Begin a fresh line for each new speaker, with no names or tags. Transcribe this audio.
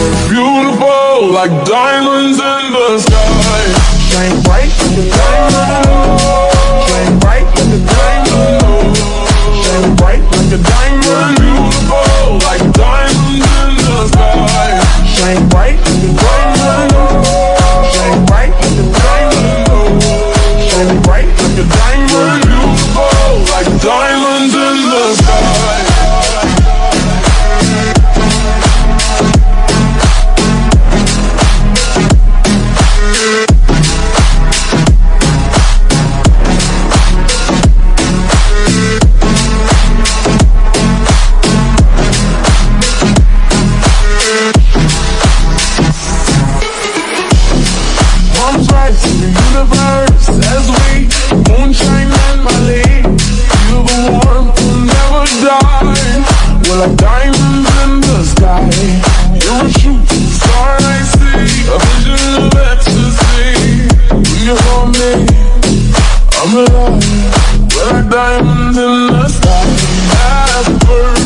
Beautiful like diamonds in the sky.
Shine bright like a diamond. Shine bright like a diamond. Shine bright like a diamond.
Beautiful like diamonds in the sky.
Shine bright like a diamond. Shine bright like a diamond. Shine bright like a diamond.
Beautiful like diamonds in the sky.
In the universe as we moonshine and Malay, feel the warmth will never die. We're like diamonds in the sky. You're a shooting star I see, a vision of ecstasy. When you hold me, I'm alive. We're like diamonds in the sky. As a bird